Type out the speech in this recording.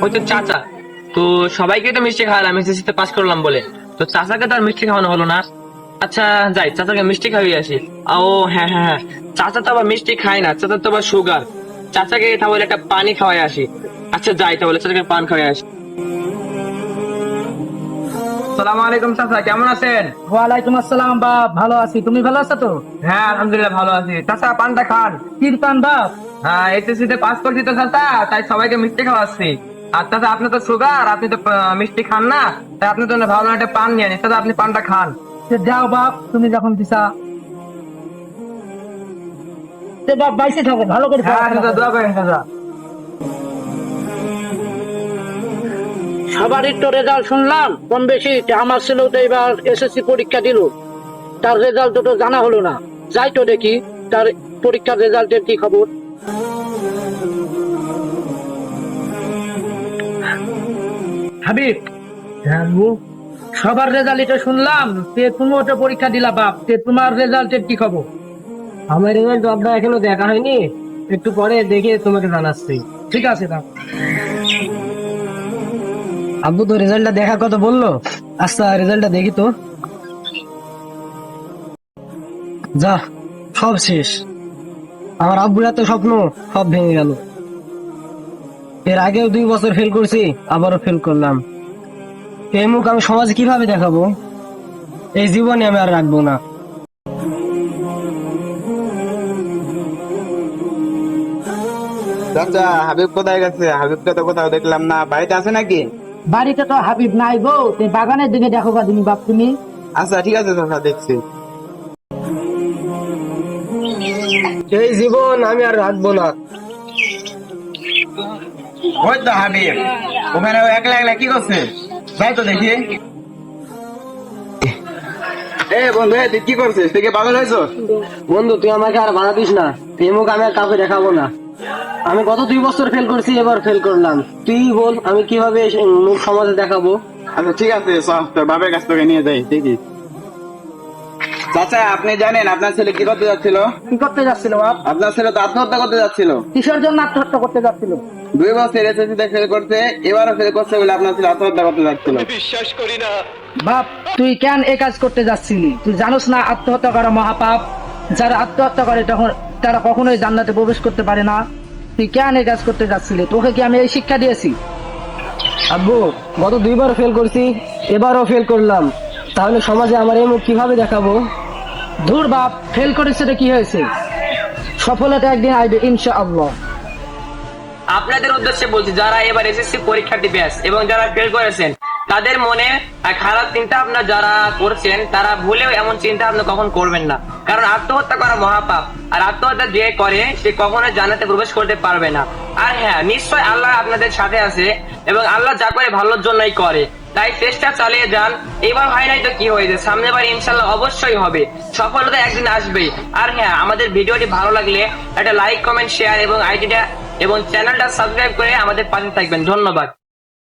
ওই তো চাচা, তো সবাইকে তো মিষ্টি খাওয়ালাম এসএসসি তে পাস করলাম বলে, তো চাচাকে তো আর মিষ্টি খাওয়ানো হলো না। আচ্ছা যাই, চাচাকে মিষ্টি খাইয়ে আসি। ও হ্যাঁ হ্যাঁ হ্যাঁ, চাচা তো আবার মিষ্টি খায় না, চাচা তো আবার সুগার। চাচাকে তাহলে একটা পানি খাওয়াই আসি। আচ্ছা যাই তাহলে, চাচাকে পান খাওয়াই আসি। সালাম আলাইকুম চাচা, কেমন আছেন? ওয়ালাইকুম আসসালাম বাপ, ভালো আছি। তুমি ভালো আছো তো? হ্যাঁ আলহামদুলিল্লাহ ভালো আছি। চাচা পানটা খান। কীর্তন বাপ। হ্যাঁ এসএসসি তে পাস করছি তো চাচা, তাই সবাইকে মিষ্টি খাওয়াচ্ছি। আর চাচা আপনি তো সুগার, আপনি তো মিষ্টি খান না, তাই আপনার জন্য ভালো একটা পান নিয়ে আনি। চাচা আপনি পানটা খান। যাও বাপ, তুমি যখন দিছা। বাপ বাইসে থাকো, ভালো করে হ্যাঁ পড়াশোনা চাচা করো। দোয়া করেন চাচা। সবারই তো রেজাল্ট শুনলাম কম বেশি। আমার ছেলেও তো এবার এসএসসি পরীক্ষা দিল, তার রেজাল্ট তো জানা হলো না। যাই তো দেখি তার পরীক্ষার রেজাল্টের কি খবর। হাবিব, সবার রেজাল্ট এটা শুনলাম, তুমিও তো পরীক্ষা দিলা বাপ, তোমার রেজাল্টের কি খবর? আমার রেজাল্ট আপনার এখনো দেখা হয়নি, একটু পরে দেখে তোমাকে জানাচ্ছি। ঠিক আছে বাপ। আব্বু তো রেজাল্টটা দেখার কথা বললো। আচ্ছা রেজাল্টটা দেখি তো। যা, সব শেষ। আমার আব্বুর এত স্বপ্ন সব ভেঙে গেল। এর আগেও 2 বছর ফেল করছি, আবারও ফেল করলাম। এই মুখ আমি সমাজে কিভাবে দেখাবো? এই জীবনে আমি আর রাখবো না। চাচা, হাবিব কোথায় গেছে? হাবিবকে তো কোথাও দেখলাম না, বাড়িতে আছে নাকি? বাড়িতে তো হাবিব নাই গো, তুমি বাগানের দিকে দেখো বা তুমি বাপ তুমি। আচ্ছা ঠিক আছে চাচা, দেখছি। এই জীবন আমি আর রাখবো না। ওই তো হাবিব, ওখানে ও একলা একলা কি করছে? যাই তো দেখি। এ বন্ধু, তুই কি করছিস? তুই কি পাগল হয়েছ? বন্ধু তুই আমাকে আর বাধা দিস না, এই মুখ আমি আর কাউকে দেখাবো না। আমি গত 2 বছর ফেল করছি, এবার ফেল করলাম। তুই বল আমি কিভাবে মুখ সমাজে দেখাবো? আচ্ছা ঠিক আছে, চল তোর বাপের কাছ থেকে নিয়ে যাই দেখি। চাচা, আপনি জানেন আপনার ছেলে কি করতে যাচ্ছিল? কি করতে যাচ্ছিল বাপ? আপনার ছেলে তো আত্মহত্যা করতে যাচ্ছিল। কিসের জন্য আত্মহত্যা করতে যাচ্ছিল? 2 বছর এসএসসি তে ফেল করছে, এবারও ফেল করছে বলে আপনার ছেলে আত্মহত্যা করতে যাচ্ছিল। বাপ, তুই কেন এ কাজ করতে যাচ্ছিলি? তুই জানোস না আত্মহত্যা করা মহাপাপ? যারা আত্মহত্যা করে তখন তারা কখনোই জান্নাতে প্রবেশ করতে পারে না। তুই কেন এই কাজ করতে যাচ্ছিলি? তোকে কি আমি এই শিক্ষা দিয়েছি? আব্বু, গত 2বার ফেল করছি, এবারও ফেল করলাম। তাহলে সমাজে আমার এই মুখ কিভাবে দেখাবো? ধুর বাপ, ফেল করেছে তো কি হয়েছে? সফলতা একদিন আসবে ইনশাআল্লাহ। আপনাদের উদ্দেশ্যে বলছি, যারা এবার এসএসসি পরীক্ষার্থী ব্যাচ এবং যারা ফেল করেছেন, তাদের মনে খারাপ চিন্তা ভাবনা যারা করছেন, তারা ভুলেও এমন চিন্তা ভাবনা কখন করবেন না। কারণ আত্মহত্যা করা মহাপাপ, আর আত্মহত্যা যে করে সে কখনো জান্নাতে প্রবেশ করতে পারবে না। আর হ্যাঁ, নিশ্চয় আল্লাহ আপনাদের সাথে আছে এবং আল্লাহ যা করে ভালোর জন্যই করে। তাই চেষ্টা চালিয়ে যান। এবার হয় নাই তো কি হয়েছে, সামনের বার ইনশাল্লাহ অবশ্যই হবে। সফলতা একদিন আসবেই। আর হ্যাঁ, আমাদের ভিডিওটি ভালো লাগলে একটা লাইক, কমেন্ট, শেয়ার এবং আইডিটা এবং চ্যানেলটা সাবস্ক্রাইব করে আমাদের পাশে থাকবেন। ধন্যবাদ।